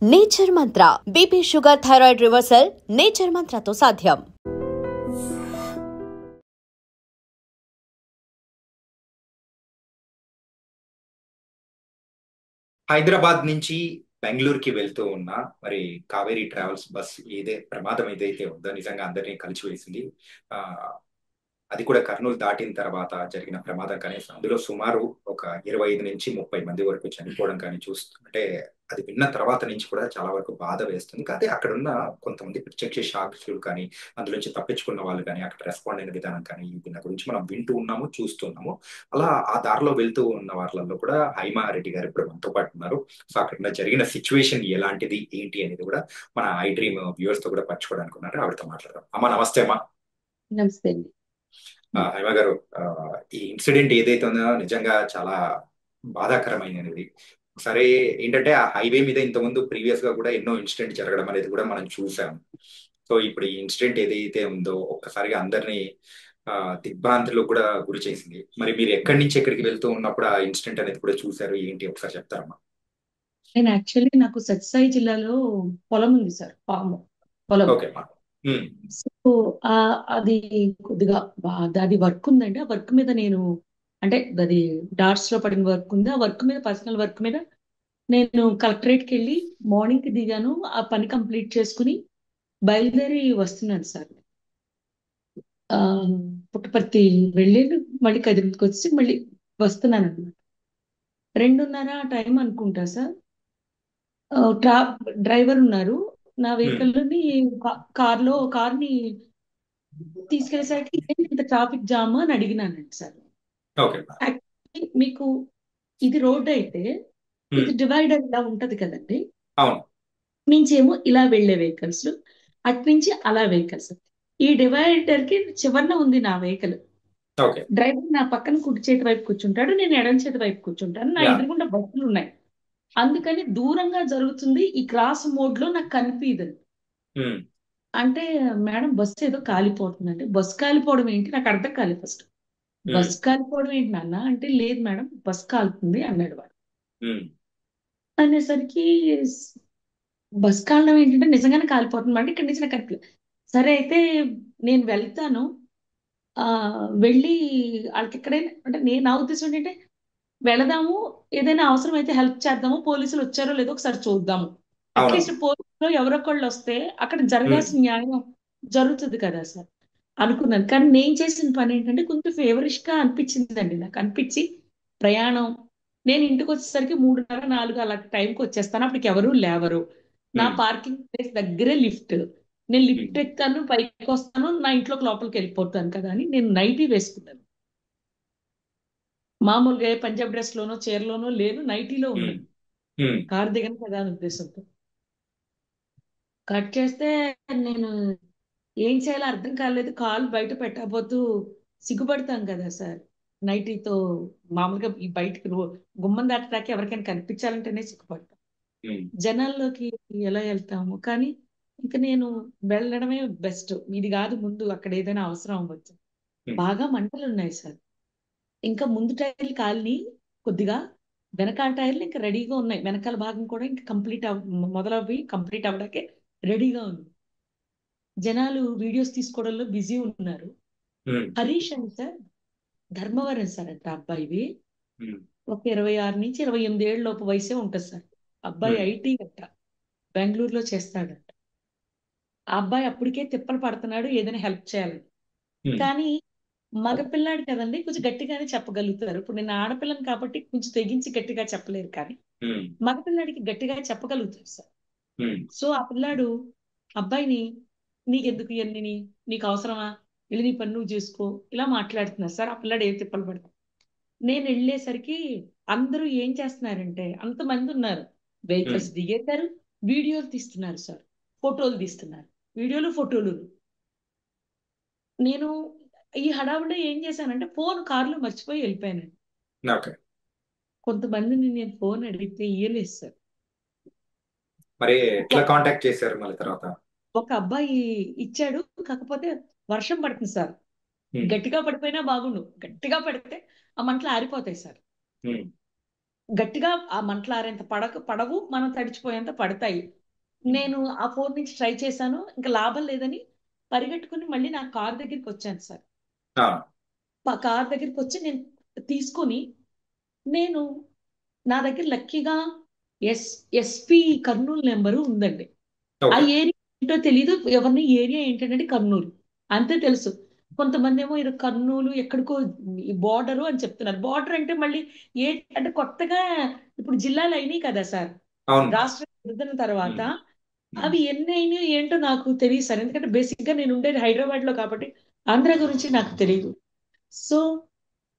Nature Mantra BP sugar thyroid reversal nature మంత్రతో సాధ్యం. హైదరాబాద్ నుంచి బెంగళూరుకి వెళ్తూ ఉన్న మరి కావేరీ ట్రావెల్స్ బస్ ప్రమాదం ఏదైతే ఉందో నిజంగా అందరినీ కలిచివేసింది. ఆ అది కూడా కర్నూలు దాటిన తర్వాత జరిగిన ప్రమాదం. కానీ అందులో సుమారు ఒక 25 నుంచి 30 మంది వరకు చనిపోవడం కానీ చూస్తుంటే అది విన్న తర్వాత నుంచి కూడా చాలా వరకు బాధ వేస్తుంది. కానీ అక్కడ ఉన్న కొంతమంది ప్రత్యక్ష సాక్షులు కానీ, అందులోంచి తప్పించుకున్న వాళ్ళు కానీ, అక్కడ రెస్పాండ్ అయిన విధానం కానీ, దీని గురించి మనం వింటూ ఉన్నాము, చూస్తున్నాము. అలా ఆ దారిలో వెళ్తూ ఉన్న వాళ్ళల్లో కూడా హైమారెడ్డి గారు ఇప్పుడు మనతో పాటు ఉన్నారు. సో అక్కడ జరిగిన సిచ్యువేషన్ ఎలాంటిది ఏంటి అనేది కూడా మన ఐ డ్రీమ్ వ్యూవర్స్ తో కూడా పంచుకోవడానికి ఉన్నారు. ఆవిడతో మాట్లాడదాం. అమ్మా, నమస్తే అమ్మా. నమస్తే అండి. హైమ గారు, ఈ ఇన్సిడెంట్ ఏదైతే ఉందో నిజంగా చాలా బాధాకరమైనది. సరే, ఏంటంటే ఆ హైవే మీద ఇంతకుముందు ప్రీవియస్ గా కూడా ఎన్నో ఇన్సిడెంట్ జరగడం అనేది కూడా మనం చూసాం. సో ఇప్పుడు ఈ ఇన్సిడెంట్ ఏదైతే ఉందో ఒక్కసారిగా అందరినీ దిగ్భ్రాంతిలో కూడా గురి చేసింది. మరి మీరు ఎక్కడి నుంచి ఎక్కడికి వెళ్తూ ఉన్నప్పుడు ఆ ఇన్సిడెంట్ అనేది కూడా చూసారు ఏంటి, ఒకసారి చెప్తారమ్మా? నేను యాక్చువల్లీ నాకు సత్యసాయి జిల్లాలో పొలం ఉంది సార్, పొలం. ఓకే అమ్మా. సో అది కొద్దిగా అది వర్క్ ఉందండి. ఆ వర్క్ మీద నేను, అంటే అది డాట్స్ లో పడిన వర్క్ ఉంది. ఆ వర్క్ మీద, పర్సనల్ వర్క్ మీద నేను కలెక్టరేట్కి వెళ్ళి మార్నింగ్ కి దిగాను. ఆ పని కంప్లీట్ చేసుకుని బయలుదేరి వస్తున్నాను సార్. ఆ పుట్టపర్తి వెళ్ళి మళ్ళీ కదిరికి వచ్చి మళ్ళీ వస్తున్నాను అనమాట. 2:30 టైం అనుకుంటా సార్. ట్రా డ్రైవర్ ఉన్నారు. నా వెహికల్ ని కార్ని తీసుకెళ్లేసరికి ఏంటి ఇంత ట్రాఫిక్ జామ్ అని అడిగినానండి సార్. ఓకే. యాక్చువల్లీ మీకు ఇది రోడ్ అయితే ఇది డివైడర్ ఇలా ఉంటది కదండి. అవును. నుంచేమో ఇలా వెళ్లే వెహికల్స్, అటు నుంచి అలా వెహికల్స్. ఈ డివైడర్ కి చివరన ఉంది నా వెహికల్. ఓకే. డ్రైవర్ నా పక్కన కుడి చేతి వైపు కూర్చుంటాడు, నేను ఎడమ చేతి వైపు కూర్చుంటాను. నా ఎదురుగుండా బస్సులు ఉన్నాయి. అందుకని దూరంగా జరుగుతుంది. ఈ క్రాస్ మోడ్ లో నాకు కనిపించదు. అంటే మేడం బస్సు ఏదో కాలిపోతుందంటే, బస్సు కాలిపోవడం ఏంటి నాకు అర్థం కాలేదు. ఫస్ట్ బస్సు కాలిపోవడం ఏంటి నాన్న అంటే, లేదు మేడం బస్సు కాలుతుంది అన్నాడు వాడు. అనేసరికి బస్సు కాలడం ఏంటంటే నిజంగానే కాలిపోతుంది అంటే ఇక్కడి నుంచి నాకు కనిపించలేదు. సరే అయితే నేను వెళ్తాను, వెళ్ళి వాళ్ళకి ఎక్కడైనా, అంటే నా ఉద్దేశం ఏంటంటే వెళదాము, ఏదైనా అవసరం అయితే హెల్ప్ చేద్దాము, పోలీసులు వచ్చారో లేదో ఒకసారి చూద్దాము. అట్లీస్ట్ పోలీసులు ఎవరొకళ్ళు వస్తే అక్కడ జరగాల్సిన న్యాయం జరుగుతుంది కదా సార్ అనుకున్నాను. కానీ నేను చేసిన పని ఏంటంటే కొంచెం ఫేవరిష్ గా అనిపించిందండి. నాకు అనిపించి ప్రయాణం, నేను ఇంటికి వచ్చేసరికి 3:30, 4 అలా టైంకి వచ్చేస్తాను. అప్పటికి ఎవరు లేవరు. నా పార్కింగ్ ప్లేస్ దగ్గరే లిఫ్ట్. నేను లిఫ్ట్ ఎక్కుతాను, పైకి వస్తాను, నా ఇంట్లోకి లోపలికి వెళ్ళిపోతాను కదా అని నేను నైటీ వేసుకున్నాను. మామూలుగా పంజాబ్ డ్రెస్ లోనో చీరలోనో లేను, నైటీలో ఉన్నాను. కారు దిగను కదా అనే ఉద్దేశంతో కట్ చేస్తే నేను ఏం చేయాలో అర్థం కాలేదు. కాలు బయట పెట్టబోతూ సిగ్గుపడతాం కదా సార్ నైటీతో. మామూలుగా ఈ బయటికి గుమ్మం దాటడానికి ఎవరికైనా కనిపించాలంటేనే సిగ్గుపడతాం. జనాల్లోకి ఎలా వెళ్తాము. కానీ ఇంకా నేను వెళ్ళడమే బెస్ట్. ఇది కాదు ముందు, అక్కడ ఏదైనా అవసరం అవ్వచ్చు. బాగా మంటలు ఉన్నాయి సార్. ఇంకా ముందు టైర్లు కాలిని కొద్దిగా, వెనకాల టైర్లు ఇంకా రెడీగా ఉన్నాయి. వెనకాల భాగం కూడా ఇంకా మొదలవి కంప్లీట్ అవ్వడాకే రెడీగా ఉంది. జనాలు వీడియోస్ తీసుకోవడంలో బిజీ ఉన్నారు. హరీష్ అని సార్, ధర్మవరం సార్ అంట అబ్బాయివి. ఒక 26 నుంచి 28 ఏళ్ళ లోపు వయసే ఉంటుంది సార్. అబ్బాయి ఐటీ గట్ట బెంగళూరులో చేస్తాడంట. ఆ అబ్బాయి అప్పటికే తిప్పలు పడుతున్నాడు ఏదైనా హెల్ప్ చేయాలని. కానీ మగపిల్లాడు కదండి, కొంచెం గట్టిగానే చెప్పగలుగుతారు. ఇప్పుడు నేను ఆడపిల్లని కాబట్టి కొంచెం తెగించి గట్టిగా చెప్పలేరు, కానీ మగపిల్లాడికి గట్టిగా చెప్పగలుగుతారు సార్. సో ఆ పిల్లాడు అబ్బాయిని, నీకెందుకు ఇవన్నీ, నీకు అవసరమా, వెళ్ళి నీ పని నువ్వు చేసుకో, ఇలా మాట్లాడుతున్నారు సార్. ఆ పిల్లాడు ఏం తిప్పలు పడతాడు. నేను వెళ్ళేసరికి అందరూ ఏం చేస్తున్నారంటే, అంతమంది ఉన్నారు, వెహికల్స్ దిగేశారు, వీడియోలు తీస్తున్నారు సార్, ఫోటోలు తీస్తున్నారు, వీడియోలు ఫోటోలు. నేను ఈ హడావుడిలో ఏం చేశానంటే ఫోన్ కారులో మర్చిపోయి వెళ్ళిపోయానండి. కొంతమందిని నేను ఫోన్ అడిగితే ఇయ్యలేదు సార్. మరి ఎట్లా కాంటాక్ట్ చేశారు మళ్ళీ తర్వాత? ఒక అబ్బాయి ఇచ్చాడు, కాకపోతే వర్షం పడుతుంది సార్. గట్టిగా పడిపోయినా బాగుండు, గట్టిగా పడితే ఆ మంటలు ఆరిపోతాయి సార్. గట్టిగా ఆ మంటలు ఆరేంత పడవు, మనం తడిచిపోయేంత పడతాయి. నేను ఆ ఫోన్ నుంచి ట్రై చేశాను, ఇంకా లాభం లేదని పరిగెట్టుకుని మళ్ళీ నా కార్ దగ్గరికి వచ్చాను సార్. ఆ, కార్ దగ్గరికి వచ్చి నేను తీసుకొని, నేను నా దగ్గర లక్కీగా ఎస్ ఎస్పీ కర్నూలు నెంబరు ఉందండి. ఆ ఓకే. ఏరియా ఏంటో తెలీదు, ఎవరిని ఏరియా ఏంటంటే కర్నూలు అంతే తెలుసు. కొంతమంది ఏమో ఇది కర్నూలు ఎక్కడికో బార్డరు అని చెప్తున్నారు. బార్డర్ అంటే మళ్ళీ ఏ అంటే కొత్తగా ఇప్పుడు జిల్లాలు అయినాయి కదా సార్, అవును. రాష్ట్రం విభజన తర్వాత. ఉమ్, ఉమ్, అవి ఎన్ని అయినాయో ఏంటో నాకు తెలియదు సార్, ఎందుకంటే బేసిక్ గా నేను ఉండేది హైదరాబాద్ లో కాబట్టి ఆంధ్ర గురించి నాకు తెలియదు. సో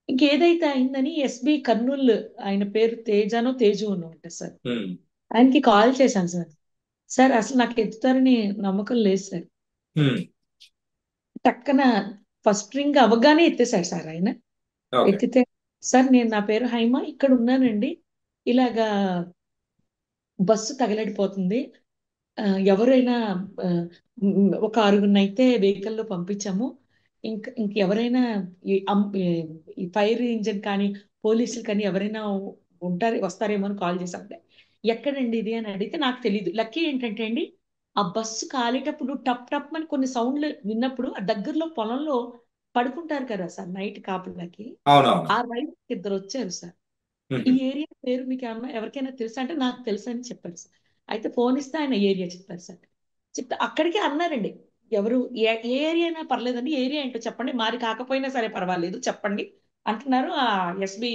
ఇంకేదైతే అయిందని ఎస్బి కర్నూలు, ఆయన పేరు తేజానో తేజు ఉంటుంది సార్. ఉమ్, ఆయనకి కాల్ చేశాను సార్. సార్ అసలు నాకు ఎత్తుతారని నమ్మకం లేదు సార్. ఉమ్, టక్కన ఫస్ట్ రింగ్ అవ్వగానే ఎత్తేసాడు సార్ ఆయన. ఓకే. ఎత్తితే, సార్ నేను నా పేరు హైమ, ఇక్కడ ఉన్నానండి, ఇలాగా బస్సు తగలడిపోతుంది, ఎవరైనా ఆ, ఒక ఆరుగురినైతే వెహికల్లో పంపించాము, ఇంకెవరైనా ఈ ఫైర్ ఇంజిన్ కానీ పోలీసులు కానీ ఎవరైనా వస్తారేమో అని కాల్ చేశాను. ఎక్కడండి ఇది అని అడిగితే నాకు తెలియదు. లక్కీ ఏంటంటే అండి, ఆ బస్సు కాలేటప్పుడు టప్ టప్ అని కొన్ని సౌండ్లు విన్నప్పుడు ఆ దగ్గరలో పొలంలో పడుకుంటారు కదా సార్ నైట్ కాపులకి, అవునవును. ఆ రైతు ఇద్దరు వచ్చారు సార్. ఈ ఉమ్, ఏరియా పేరు మీకు ఏమన్నా ఎవరికైనా తెలుసా అంటే నాకు తెలుసు అని చెప్పారు సార్. అయితే ఫోన్ ఇస్తే ఆయన ఏరియా చెప్పారు సార్. చెప్తే అక్కడికే అన్నారండి, ఎవరు ఏ ఏరియా అయినా పర్లేదండి, ఏరియా ఏంటో చెప్పండి, మాది కాకపోయినా సరే పర్వాలేదు చెప్పండి అంటున్నారు ఆ ఎస్బి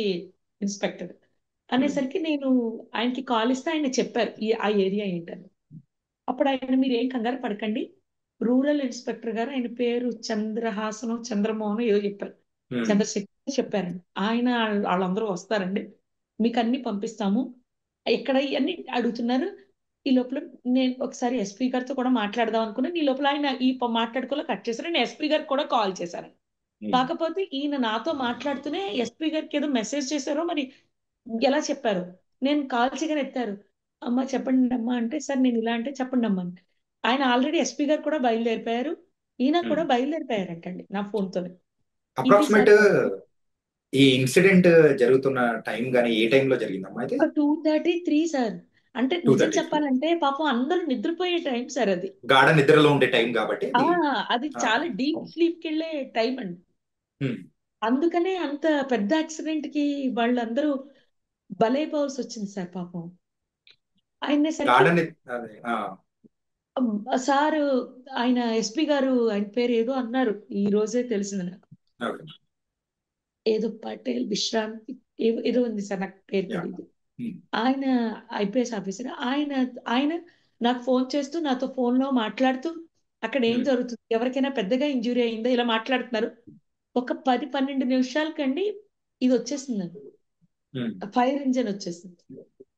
ఇన్స్పెక్టర్. ఉమ్, అనేసరికి నేను ఆయనకి కాల్ ఇస్తే ఆయన చెప్పారు ఆ ఏరియా ఏంటని. అప్పుడు ఆయన మీరు ఏం కంగారు పడకండి, రూరల్ ఇన్స్పెక్టర్ గారు, ఆయన పేరు చంద్రహాసనం చంద్రమోహన్ ఏదో చెప్పారు, ఉమ్, చంద్రశేఖర్ చెప్పారండి. ఆయన వాళ్ళందరూ వస్తారండి, మీకు అన్ని పంపిస్తాము, ఎక్కడ ఇవన్నీ అడుగుతున్నారు. ఈ లోపల నేను ఒకసారి ఎస్పీ గారితో కూడా మాట్లాడదాం అనుకున్నాను. ఈ లోపల ఆయన మాట్లాడుకోలే కట్ చేశారు. నేను ఎస్పీ గారికి కూడా కాల్ చేశాను. ఉమ్, కాకపోతే ఈయన నాతో మాట్లాడుతూనే ఎస్పీ గారికి ఏదో మెసేజ్ చేశారో మరి ఎలా చెప్పారు. నేను కాల్ చేయగానే ఎత్తారు. అమ్మ చెప్పండి అమ్మా అంటే, సార్ నేను ఇలా అంటే చెప్పండి అమ్మా అంటే. ఆయన ఆల్రెడీ ఎస్పీ గారు కూడా బయలుదేరిపోయారు, ఈయన ఉమ్. కూడా బయలుదేరిపోయారంటండి నా ఫోన్తోనే. ఇది అప్రాక్సిమేట్ సార్ పరిస్థితి. ఈ ఇన్సిడెంట్ జరుగుతున్న టైం గానీ ఏ టైంలో జరిగిందమ్మా అయితే? ఒక 2:33 సార్. అంటే నిజం 2:33. చెప్పాలంటే పాపం అందరూ నిద్రపోయే టైం సార్ అది. గాఢ నిద్రలో ఉండే టైం కాబట్టి ఆ ఇది. అది ఆ, చాలా డీప్ స్లీప్ కి వెళ్ళే టైం అండి. ఉమ్. అందుకనే అంత పెద్ద యాక్సిడెంట్ కి వాళ్ళందరూ బలైపోవాల్సి వచ్చింది సార్ పాపం. గాఢ అయినసరికి అదే, సారు, ఆయన ఎస్పీ గారు, ఆయన పేరు ఏదో అన్నారు, ఈ రోజే తెలిసింది నాకు. ఓకే. ఏదో పటేల్ విశ్రాంతి ఏదో ఉంది సార్, నాకు పేరు యా. తెలియదు. ఉమ్, ఆయన ఐపీఎస్ ఆఫీసర్. ఆయన ఆయన నాకు ఫోన్ చేస్తూ నాతో ఫోన్ లో మాట్లాడుతూ అక్కడ ఏం ఉమ్, జరుగుతుంది, ఎవరికైనా పెద్దగా ఇంజురీ అయిందో ఇలా మాట్లాడుతున్నారు. ఒక 10-12 నిమిషాలకండి ఇది వచ్చేసిందండి, ఉమ్, ఫైర్ ఇంజన్ వచ్చేసింది.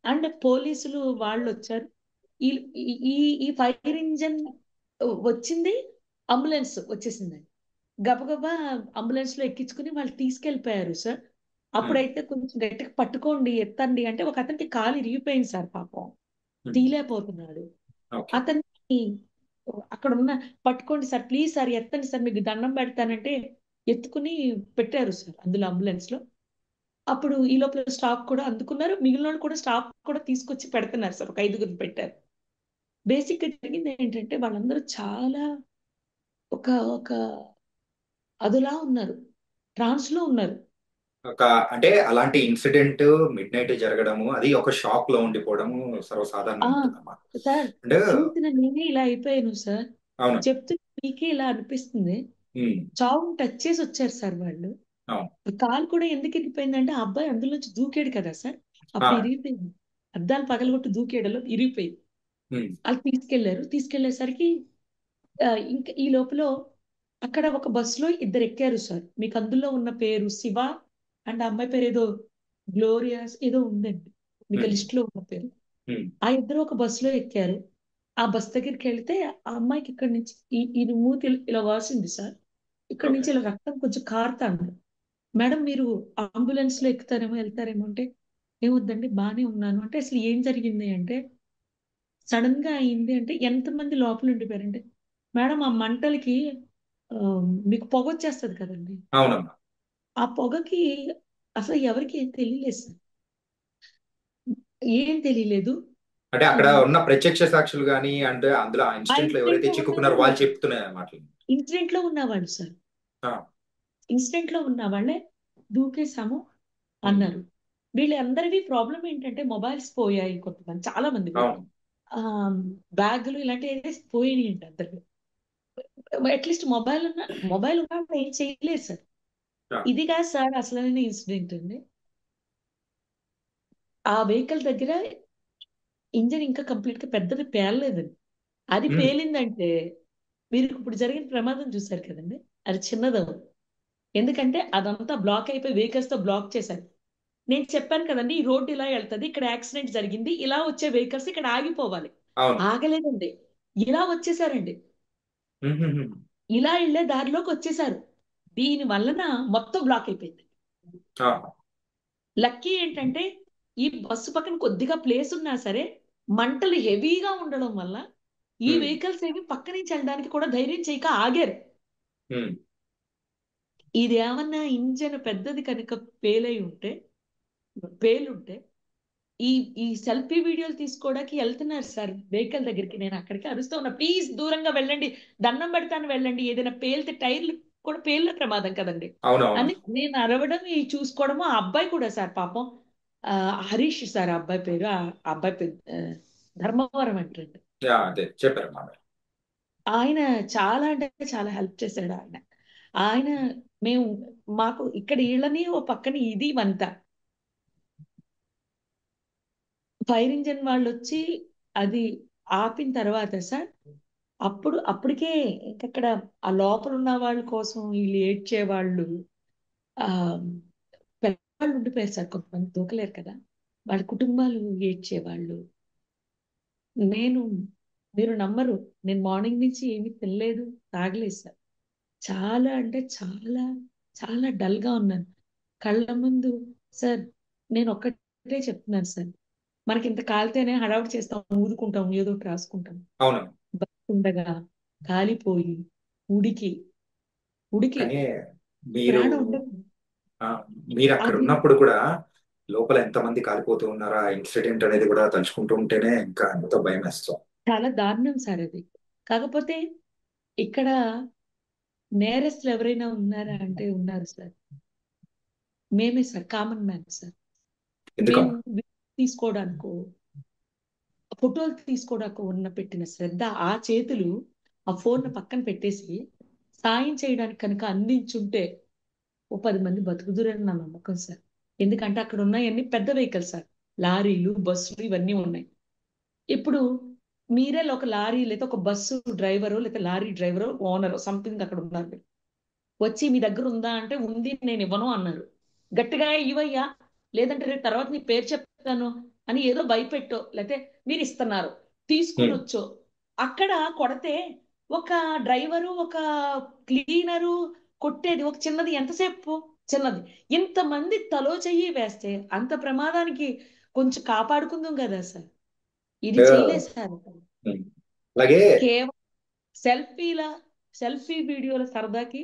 అండ్ పోలీసులు వాళ్ళు వచ్చారు. ఈ ఈ ఈ ఫైర్ ఇంజన్ వచ్చింది, అంబులెన్స్ వచ్చేసిందండి. గబగబా అంబులెన్స్ లో ఎక్కించుకుని వాళ్ళు తీసుకెళ్లిపోయారు సార్. ఉమ్, అప్పుడైతే కొంచెం గట్టిగా పట్టుకోండి ఎత్తండి అంటే ఒక అతనికి కాలు ఇరిగిపోయింది సార్ పాపం, ఉమ్. తీలేకపోతున్నాడు. ఓకే. అతన్ని అక్కడ ఉన్న, పట్టుకోండి సార్ ప్లీజ్ సార్ ఎత్తండి సార్ మీకు దండం పెడతానంటే ఎత్తుకుని పెట్టారు సార్ అందులో అంబులెన్స్ లో. అప్పుడు ఈ లోపల స్టాఫ్ కూడా అందుకున్నారు, మిగిలిన వాళ్ళు కూడా స్టాఫ్ కూడా తీసుకొచ్చి పెడుతున్నారు సార్, ఒక 5గురిని పెట్టారు. బేసిక్ గా జరిగింది ఏంటంటే వాళ్ళందరూ చాలా ఒక ఒక అదులా ఉన్నారు, ట్రాన్స్ లో ఉన్నారు. ఒక అంటే అలాంటి ఇన్సిడెంట్ మిడ్ నైట్ జరగడము అది ఒక షాక్ లో ఉండిపోవడము ఆ సర్వసాధారణం ఉంటుందమ్మా. సార్, అంటే చూసిన నేనే ఇలా అయిపోయాను సార్. అవును. చెప్తూ మీకే ఇలా అనిపిస్తుంది. ఉమ్, చావుని టచ్ చేసి వచ్చారు సార్ వాళ్ళు. అవును. కాలు కూడా ఎందుకు ఇరిగిపోయిందంటే ఆ అబ్బాయి అందులోంచి దూకాడు కదా సార్, ఆ, అప్పుడు ఇరిగిపోయింది. అద్దాలు పగలగొట్టి దూకేయడంలో ఇరిగిపోయింది. ఉమ్, వాళ్ళు తీసుకెళ్లేసరికి ఇంకా ఈ లోపల అక్కడ ఒక బస్సులో ఇద్దరు ఎక్కారు సార్. మీకు అందులో ఉన్న పేరు శివ అండ్ ఆ అమ్మాయి పేరు ఏదో గ్లోరియాస్ ఏదో ఉందండి, మీకు ఉమ్, లిస్ట్ లో ఉన్న పేరు. ఉమ్, ఆ ఇద్దరు ఒక బస్సులో ఎక్కారు. ఆ బస్ దగ్గరికి వెళ్తే ఆ అమ్మాయికి ఇక్కడ నుంచి ఈ మూతి ఇలా వాసింది సార్. ఇక్కడ ఓకే. నుంచి ఇలా రక్తం కొంచెం కారుతాంది. మేడం మీరు అంబులెన్స్ లో ఎక్కుతారేమో వెళ్తారేమో అంటే, ఏమొద్దండి బానే ఉన్నాను అంటే, అసలు ఏం జరిగింది అంటే, సడన్ గా అయింది అంటే ఎంతమంది లోపల ఉండిపోయారంటే, మేడం ఆ మంటలకి ఆ, మీకు పొగ వచ్చేస్తుంది కదండి, అవునమ్మా. ఆ పొగకి అసలు ఎవరికి ఏం తెలియలేదు సార్. ఏం తెలియలేదు. అంటే అక్కడ ఉన్న ప్రత్యక్ష సాక్షులు గాని అంటే అందులో ఆ ఆ ఇన్సిడెంట్ లో ఇన్సిడెంట్ ఎవరైతే లో చిక్కుకున్నారో ఉన్నవాళ్ళు వాళ్ళు చెప్తున్నారు అన్నమాట. ఇన్సిడెంట్ లో ఉన్నవాళ్ళు సార్, ఇన్సిడెంట్ లో ఉన్న వాళ్ళే దూకేశాము అన్నారు. వీళ్ళందరివి ప్రాబ్లం ఏంటంటే మొబైల్స్ పోయాయి, కొంతమంది చాలా మంది అవును. బ్యాగులు ఇలాంటివి అయితే పోయినాయి అంట అందరివి. అట్లీస్ట్ మొబైల్ ఉన్న వాళ్ళు ఏం చేయలేదు సార్. ఆ, ఇది కాదు సార్ అసలైన ఇన్సిడెంట్ అండి. ఆ వెహికల్ దగ్గర ఇంజన్ ఇంకా కంప్లీట్ గా పెద్దది పేలలేదండి. అది ఉమ్, పేలిందంటే మీరు ఇప్పుడు జరిగిన ప్రమాదం చూశారు కదండి, అది చిన్నదవు. ఎందుకంటే అదంతా బ్లాక్ అయిపోయి వెహికల్స్ తో బ్లాక్ చేశారు. నేను చెప్పాను కదండి, ఈ రోడ్డు ఇలా వెళ్తది, ఇక్కడ యాక్సిడెంట్ జరిగింది, ఇలా వచ్చే వెహికల్స్ ఇక్కడ ఆగిపోవాలి. అవును. ఆగలేదండి, ఇలా వచ్చేసారండి. ఉమ్, ఉమ్, ఉమ్. ఇలా వెళ్ళే దారిలోకి వచ్చేసారు. దీని వలన మొత్తం బ్లాక్ అయిపోయింది. ఆ, లక్కీ ఏంటంటే ఈ బస్సు పక్కన కొద్దిగా ప్లేస్ ఉన్నా సరే మంటలు హెవీగా ఉండడం వల్ల ఈ ఉమ్, వెహికల్స్ ఏవి పక్క నుంచి వెళ్ళడానికి కూడా ధైర్యం చేయక ఆగారు. ఉమ్. ఇది ఏమన్నా ఇంజన్ పెద్దది కనుక పేలై ఉంటే పేలుంటే ఈ ఈ సెల్ఫీ వీడియోలు తీసుకోవడానికి వెళ్తున్నారు సార్ వెహికల్ దగ్గరికి. నేను అక్కడికి అరుస్తూ ఉన్నా, ప్లీజ్ దూరంగా వెళ్ళండి, దండం పెడతాను వెళ్ళండి, ఏదైనా పేలితే టైర్లు కూడా పేలిన ప్రమాదం కదండి అవునవును. అని నేను అరవడం, ఈ చూసుకోవడము. ఆ అబ్బాయి కూడా సార్ పాపం, ఆ హరీష్ సార్ ఆ అబ్బాయి పేరు, ఆ అబ్బాయి పేరు ధర్మవరం అంటండి. అదే చెప్పారు మామ. ఆయన చాలా అంటే చాలా హెల్ప్ చేశాడు ఆయన. ఆయన మేము మాకు ఇక్కడ ఇళ్ళని ఓ పక్కన ఇది వంత, ఫైర్ ఇంజన్ వాళ్ళు వచ్చి అది ఆపిన తర్వాత సార్ అప్పటికే ఇంకక్కడ ఆ లోపల ఉన్న వాళ్ళ కోసం వీళ్ళు ఏడ్చే వాళ్ళు, ఆ పెద్దవాళ్ళు ఉండిపోయారు సార్, కొంతమంది దూకలేరు కదా, వాళ్ళ కుటుంబాలు ఏడ్చేవాళ్ళు. నేను మీరు నమ్మరు, నేను మార్నింగ్ నుంచి ఏమీ తినలేదు, తాగలేదు సార్. చాలా అంటే చాలా చాలా డల్ గా ఉన్నాను. కళ్ళ ముందు సార్ నేను ఒక్కటే చెప్తున్నాను సార్, మనకి ఇంత కాలితేనే హడావుడి చేస్తాం, ఊదుకుంటాం, ఏదో ఒకటి రాసుకుంటాం. అవును. బతుండగా కాలిపోయి ఉడికి ఉడికి కానీ మీరు ప్రాణం ఉండదు. ఆ, మీరు అక్కడ అది ఉన్నప్పుడు కూడా లోపల ఎంతమంది కాలిపోతూ ఉన్నారా ఆ ఇన్సిడెంట్ అనేది కూడా తలుచుకుంటూ ఉంటేనే ఇంకా ఎంతో భయం వేస్తాం. చాలా దారుణం సార్ అది. కాకపోతే ఇక్కడ నేరస్తులు ఎవరైనా ఉన్నారా అంటే ఉన్నారు సార్. మేమే సార్, కామన్ మ్యాన్ సార్. మేము ఎందుకమ్మా? తీసుకోవడానికో ఫోటోలు తీసుకోవడానికి ఉన్న పెట్టిన శ్రద్ధ, ఆ చేతులు ఆ ఫోన్ పక్కన పెట్టేసి సాయం చేయడానికి కనుక అందించుంటే ఓ 10 మంది బతుకుదురని నా నమ్మకం సార్. ఎందుకంటే అక్కడ ఉన్నాయన్ని పెద్ద వెహికల్స్ సార్, లారీలు బస్సులు ఇవన్నీ ఉన్నాయి. ఇప్పుడు మీరే ఒక లారీ లేదా ఒక బస్సు డ్రైవరు లేదా లారీ డ్రైవరు ఓనర్ సంథింగ్ అక్కడ ఉన్నారు మీరు. వచ్చి మీ దగ్గర ఉందా అంటే ఉంది నేను ఇవ్వను అన్నారు. గట్టిగా ఇవయ్యా, లేదంటే రేపు తర్వాత నీ పేరు చెప్తాను అని ఏదో భయపెట్టో, లేకపోతే మీరు ఇస్తున్నారు తీసుకుని ఉమ్. వచ్చో, అక్కడ కొడితే ఒక డ్రైవరు ఒక క్లీనరు కొట్టేది ఒక చిన్నది ఎంతసేపు, చిన్నది ఇంతమంది తలో చెయ్యి వేస్తే అంత ప్రమాదానికి కొంచెం కాపాడుకుందాం కదా సార్. ఇది ఆ, చేయలేదు సార్. ఉమ్. అలాగే కేవలం సెల్ఫీల సెల్ఫీ వీడియోల సరదాకి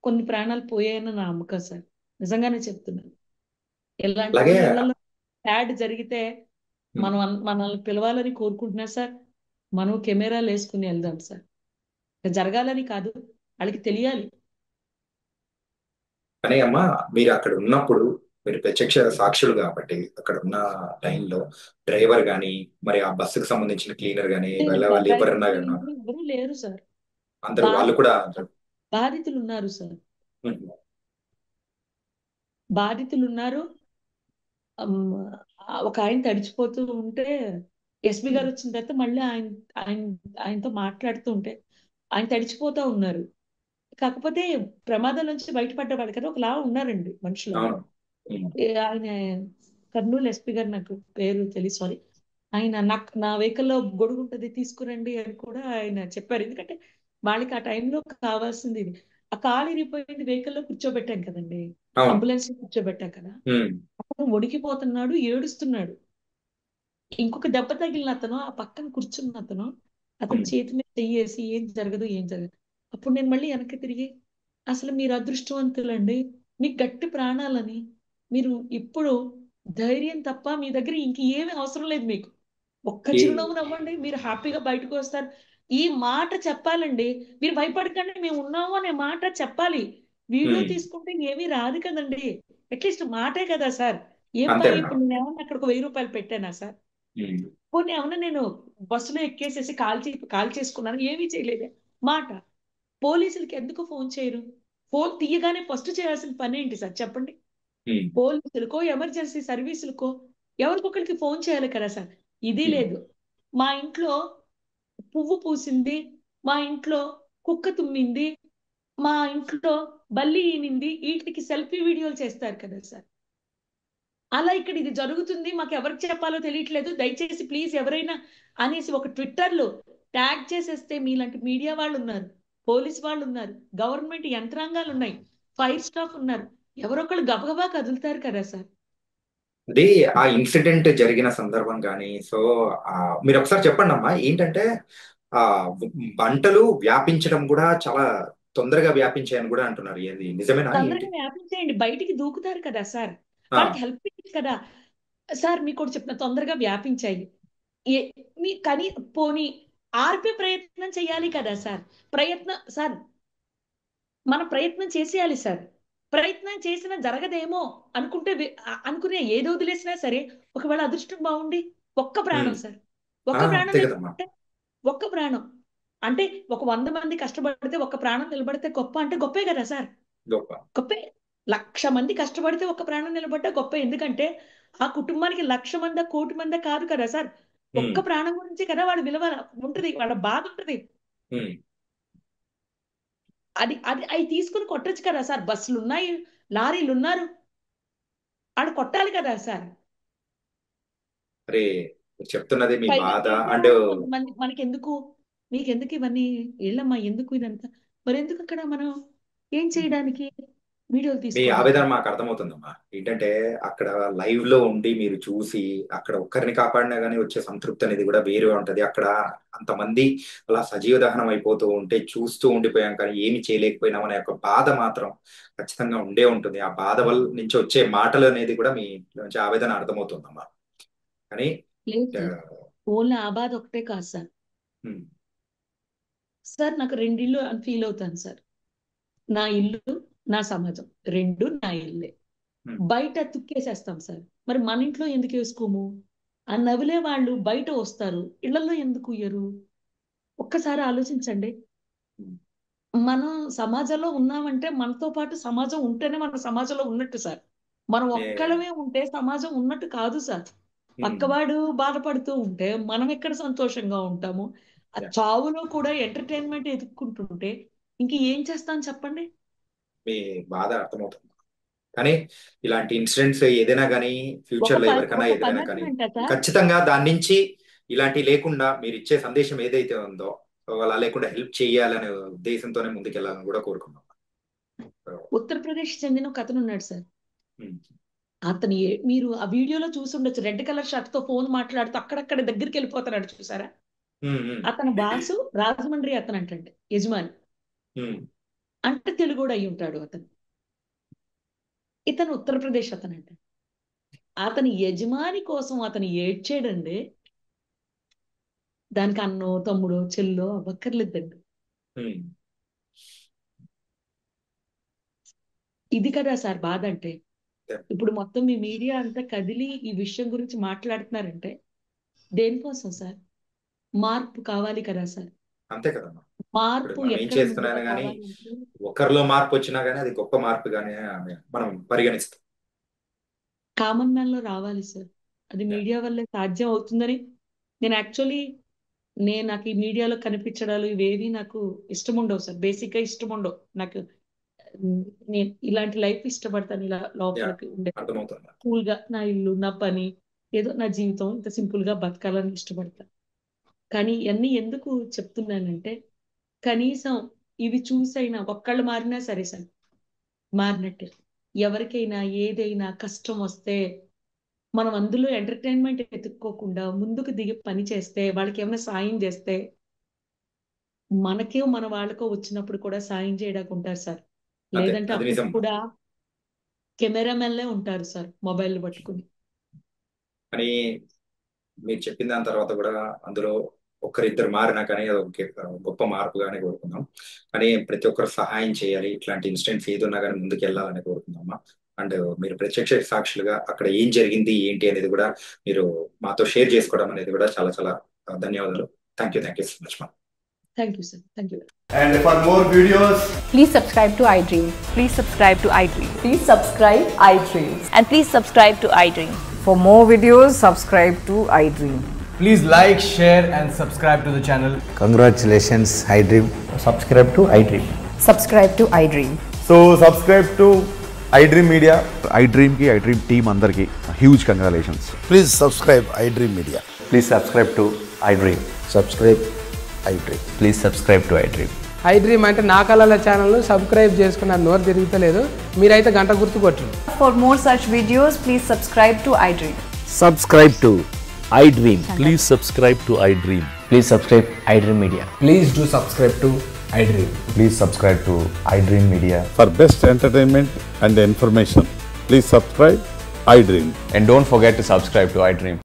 కొన్ని ప్రాణాలు పోయాయని నా నమ్మకం సార్. నిజంగానే చెప్తున్నాను. ఇలాంటి అలాగే వాళ్ళ ఇళ్లలో యాడ్ జరిగితే ఉమ్. మనల్ని పిలవాలని కోరుకుంటున్నా సార్. మనం కెమెరాలు వేసుకుని వెళ్దాం సార్. జరగాలని కాదు, వాళ్ళకి తెలియాలి. కానీ అమ్మా, మీరు అక్కడ ఉన్నప్పుడు మీరు ప్రత్యక్ష సాక్షులు కాబట్టి అక్కడ ఉన్న టైంలో డ్రైవర్ గాని మరి ఆ బస్సుకు సంబంధించిన క్లీనర్ గాని వెళ్ళే వాళ్ళు డ్రైవర్ ఎవరన్నా గారు కానీ ఎవరు లేరు సార్. అందరూ వాళ్ళు బాధి కూడా బాధితులు ఉన్నారు సార్, ఉమ్. బాధితులు ఉన్నారు. అమ్, ఒక ఆయన తడిచిపోతూ ఉంటే ఎస్పీ గారు ఉమ్. వచ్చిన తర్వాత మళ్ళీ ఆయన ఆయనతో మాట్లాడుతూ ఉంటే ఆయన తడిచిపోతూ ఉన్నారు. కాకపోతే ప్రమాదం నుంచి బయటపడ్డ వాళ్ళు కదా ఒకలా ఉన్నారండి మనుషులు. అవును. ఉమ్. ఆయన కర్నూలు ఎస్పీ గారు, నాకు పేరు తెలియదు సారీ, ఆయన నాకు నా వెహికల్లో గొడుగు ఉంటుంది తీసుకురండి అని కూడా ఆయన చెప్పారు. ఎందుకంటే వాళ్ళకి ఆ టైంలో కావాల్సింది ఇది. ఆ కాలు ఇరిగిపోయింది, వెహికల్లో కూర్చోబెట్టాం కదండి, అవును. అంబులెన్స్ కూర్చోబెట్టాం కదా, ఉమ్. అతను వణికిపోతున్నాడు, ఏడుస్తున్నాడు. ఇంకొక దెబ్బ తగిలిన అతను ఆ పక్కన కూర్చున్న అతను అతని ఉమ్. చేతి మీద చెయ్యేసి ఏం జరగదు ఏం జరగదు. అప్పుడు నేను మళ్ళీ వెనక్కి తిరిగి, అసలు మీరు అదృష్టవంతులండి, మీకు గట్టి ప్రాణాలని, మీరు ఇప్పుడు ధైర్యం తప్ప మీ దగ్గర ఇంక ఏమీ అవసరం లేదు మీకు. ఒక్క ఏ చిరునవ్వు నవ్వండి, మీరు హ్యాపీగా బయటకు వస్తారు. ఈ మాట చెప్పాలండి. మీరు భయపడకండి, మేము ఉన్నాము అనే మాట చెప్పాలి. వీడియో ఉమ్, తీసుకుంటే ఏమీ రాదు కదండి. అట్లీస్ట్ మాటే కదా సార్. అంతే అమ్మా. ఇప్పుడు నేను ఏమన్నా అక్కడికి 1000 రూపాయలు పెట్టానా సార్? ఉమ్, పోనీ ఏమన్నా నేను బస్సులో ఎక్కేసేసి కాల్ చేసుకున్నాను, ఏమీ చేయలేదే. మాట. పోలీసులకి ఎందుకు ఫోన్ చేయరు? ఫోన్ తీయగానే ఫస్ట్ చేయాల్సిన పని ఏంటి సార్ చెప్పండి? ఉమ్, పోలీసులకో ఎమర్జెన్సీ సర్వీసులకో ఎవరికొకరికి ఫోన్ చేయాలి కదా సార్. ఇది ఉమ్. లేదు. మా ఇంట్లో పువ్వు పూసింది, మా ఇంట్లో కుక్క తుమ్మింది, మా ఇంట్లో బల్లి ఈనింది, వీటికి సెల్ఫీ వీడియోలు చేస్తారు కదా సార్. అలా ఇక్కడ ఇది జరుగుతుంది, మాకు ఎవరికి చెప్పాలో తెలియట్లేదు, దయచేసి ప్లీజ్ ఎవరైనా అనేసి ఒక ట్విట్టర్లో ట్యాగ్ చేసేస్తే మీలాంటి మీడియా వాళ్ళు ఉన్నారు, పోలీస్ వాళ్ళు ఉన్నారు, గవర్నమెంట్ యంత్రాంగాలు ఉన్నాయి, ఫైర్ స్టాఫ్ ఉన్నారు, ఎవరొకళ్ళు గబగబా కదులుతారు కదా సార్. అదే ఆ ఇన్సిడెంట్ జరిగిన సందర్భం కానీ సో మీరు ఒకసారి చెప్పండి అమ్మా, ఏంటంటే ఆ మంటలు వ్యాపించడం కూడా చాలా తొందరగా వ్యాపించాయని కూడా అంటున్నారు. ఏది నిజమేనా ఏంటి? తొందరగా వ్యాపించేయండి, బయటికి దూకుతారు కదా సార్. ఆ, వాళ్ళకి హెల్ప్ చేయొచ్చు కదా సార్. మీకు ఒకటి చెప్తున్నా, తొందరగా వ్యాపించాయి. ఏ మీ కానీ పోనీ ఆర్పే ప్రయత్నం చేయాలి కదా సార్. ప్రయత్నం సార్, మన ప్రయత్నం చేసేయాలి సార్. ప్రయత్నం చేసినా జరగదేమో అనుకుంటే అనుకునే ఏది వదిలేసినా సరే, ఒకవేళ అదృష్టం బాగుండి ఒక్క ఉమ్, ప్రాణం సార్, ఒక్క ప్రాణం అంతే కదమ్మా. నిలబడితే, ఒక్క ప్రాణం అంటే ఒక 100 మంది కష్టపడితే ఒక్క ప్రాణం నిలబడితే గొప్ప అంటే గొప్పే కదా సార్. గొప్ప. గొప్పే. 1,00,000 మంది కష్టపడితే ఒక్క ప్రాణం నిలబడ్డా గొప్ప. ఎందుకంటే ఆ కుటుంబానికి 1,00,000 మందా 1,00,00,000 మందా కాదు కదా సార్. ఉమ్, ఒక్క ప్రాణం గురించి కదా వాడి విలువ ఉంటది, వాళ్ళ బాధ ఉంటది. ఉమ్. అది అది అవి తీసుకుని కొట్టొచ్చు కదా సార్. బస్సులు ఉన్నాయి, లారీలు ఉన్నారు, ఆడు కొట్టాలి కదా సార్. అరే, మీరు చెప్తున్నది మీ పైగా బాధ అండ్ చేసేవాళ్ళు కొంతమంది మనకెందుకు, మీకెందుకు ఇవన్నీ, ఏళ్ళమ్మా ఎందుకు ఇదంతా, మరి ఎందుకు అక్కడ మనం ఏం చేయడానికి వీడియోలు మీ తీసుకోవడానికి? ఆవేదన మాకు అర్థమవుతుందమ్మా. ఏంటంటే అక్కడ లైవ్ లో ఉండి మీరు చూసి అక్కడ ఒక్కరిని కాపాడినా గానీ వచ్చే సంతృప్తి అనేది కూడా వేరే ఉంటది. అక్కడ అంతమంది అలా సజీవ దహనం అయిపోతూ ఉంటే చూస్తూ ఉండిపోయాం, కానీ ఏమి చేయలేకపోయినాం అనే ఒక బాధ మాత్రం ఖచ్చితంగా ఉండే ఉంటుంది. ఆ బాధ వల్ల నుంచి వచ్చే మాటలు అనేది కూడా మీ నుంచి ఆవేదన అర్థమవుతుందమ్మా. కానీ లేదు ఆ, సార్, ఓన్లీ ఆ బాధ ఒకటే కాదు సార్. ఉమ్, సార్ నాకు రెండిళ్ళు అని ఫీల్ అవుతాను సార్. నా ఇల్లు, నా సమాజం రెండు నా ఇల్లే. ఉమ్, బయట తుక్కేసేస్తాం సార్, మరి మన ఇంట్లో ఎందుకు వేసుకోము? ఆ నవిలే వాళ్ళు బయట వస్తారు, ఇళ్లలో ఎందుకు ఉయ్యరు? ఒక్కసారి ఆలోచించండి. ఉమ్, మనం సమాజంలో ఉన్నామంటే మనతో పాటు సమాజం ఉంటేనే మన సమాజంలో ఉన్నట్టు సార్. మనం ఏ, ఒక్కళ్ళమే ఉంటే సమాజం ఉన్నట్టు కాదు సార్. ఉమ్, పక్కవాడు బాధపడుతూ ఉంటే మనం ఎక్కడ సంతోషంగా ఉంటాము? ఆ యా, చావులో కూడా ఎంటర్టైన్మెంట్ ఎదుక్కుంటుంటే ఇంక ఏం చేస్తాను చెప్పండి? మీ బాధ అర్థమవుతుంది. కానీ ఇలాంటి ఇన్సిడెంట్స్ ఏదైనా కానీ ఫ్యూచర్ లో ఎవరికైనా ఒక ఎదురైనా కానీ పనిష్మెంటా సార్? ఖచ్చితంగా దాని నుంచి ఇలాంటి లేకుండా మీరు ఇచ్చే సందేశం ఏదైతే ఉందో సో అలా లేకుండా హెల్ప్ చేయాలనే ఉద్దేశంతోనే ముందుకెళ్ళాలని కూడా కోరుకున్నాం. సో, ఉత్తరప్రదేశ్ చెందిన ఒక అతను ఉన్నాడు సార్. ఉమ్, అతను మీరు ఆ వీడియోలో చూసి ఉండొచ్చు, రెడ్ కలర్ షర్ట్ తో ఫోన్ మాట్లాడుతూ అక్కడక్కడ దగ్గరికి వెళ్ళిపోతున్నాడు చూసారా? ఉమ్, ఉమ్, అతని బాసు రాజమండ్రి అతను అంటండి, యజమాని. ఉమ్, అంటే తెలుగుడు అయి ఉంటాడు అతను. ఇతను ఉత్తరప్రదేశ్ అతను అంట. అతని యజమాని కోసం అతను ఏడ్చాడండి. దానికి అన్నో తమ్ముడో చెల్లో అవ్వక్కర్లేదండి. ఉమ్. ఇది కదా సార్ బాధ అంటే. ఇప్పుడు మొత్తం మీ మీడియా అంతా కదిలి ఈ విషయం గురించి మాట్లాడుతున్నారంటే దేనికోసం సార్? మార్పు కావాలి కదా సార్. అంతే కదమ్మా. ఇప్పుడు మార్పు మనం ఏం ఎక్కడ చేస్తున్నా ముందుగా కానీ కావాలంటే ఒకరిలో మార్పు వచ్చినా కానీ అది గొప్ప మార్పుగానే మనం పరిగణిస్తాం. కామన్ మ్యాన్ లో రావాలి సార్. అది మీడియా వల్లే సాధ్యం అవుతుందని నేను యాక్చువల్లీ, నాకు ఈ మీడియాలో కనిపించడాలు ఇవేవి నాకు ఇష్టం ఉండవు సార్. బేసిక్ గా ఇష్టం ఉండవు నాకు. ఉమ్, నేను ఇలాంటి లైఫ్ ఇష్టపడతాను, ఇలా యా, లోపలికి ఉండే అర్థమవుతుంది. కూల్ గా నా ఇల్లు నా పని, ఏదో నా జీవితం ఇంత సింపుల్ గా బతకాలని ఇష్టపడతాను. కానీ ఇవన్నీ ఎందుకు చెప్తున్నానంటే, కనీసం ఇవి చూసైనా ఒక్కళ్ళు మారినా సరే సార్, మారినట్టే. ఎవరికైనా ఏదైనా కష్టం వస్తే మనం అందులో ఎంటర్టైన్మెంట్ ఎత్తుక్కోకుండా ముందుకు దిగి పని చేస్తే, వాళ్ళకి ఏమైనా సాయం చేస్తే, మనకే మన వాళ్ళకో వచ్చినప్పుడు కూడా సాయం చేయడానికి ఉంటారు సార్. అదే లేదంటే అది అప్పుడు నిజం. కూడా కెమెరామెన్లే ఉంటారు సార్ మొబైల్ పట్టుకుని. కానీ మీరు చెప్పిన దాని తర్వాత కూడా అందులో ఒకరిద్దరు మారినా కానీ అది ఒక గొప్ప మార్పుగానే కోరుకుందాం. కానీ ప్రతి ఒక్కరు సహాయం చేయాలి, ఇట్లాంటి ఇన్సిడెంట్స్ ఏది ఉన్నా కానీ ముందుకు వెళ్ళాలని కోరుకుందామా. అండ్ మీరు ప్రత్యక్ష సాక్షులుగా అక్కడ ఏం జరిగింది ఏంటి అనేది కూడా మీరు మాతో షేర్ చేసుకోవడం అనేది కూడా చాలా చాలా ధన్యవాదాలు. థ్యాంక్ యూ సో మచ్ మా. Thank you sir, thank you. And for more videos, Please subscribe to iDream. Please subscribe to iDream. Please subscribe iDream. And please subscribe to iDream. For more videos, subscribe to iDream. please like, share and subscribe to the channel. Congratulations, iDream. Subscribe to iDream. Subscribe to iDream. So subscribe to iDream Media. iDream ki iDream team andarki huge congratulations. Please subscribe iDream Media. Please subscribe to iDream. Subscribe iDream. Please subscribe to iDream. iDream అంటే నా కళల channel subscribe చేసుకున్న నోరు తిరుగుతలేదు, మీరైతే గంట గుర్తు కొట్టండి. For more such videos, please subscribe to iDream. Subscribe to iDream. Please subscribe to iDream. Please subscribe iDream Media. Please do subscribe to iDream. Please subscribe to iDream Media. For best entertainment and information, please subscribe iDream. And don't forget to subscribe to iDream.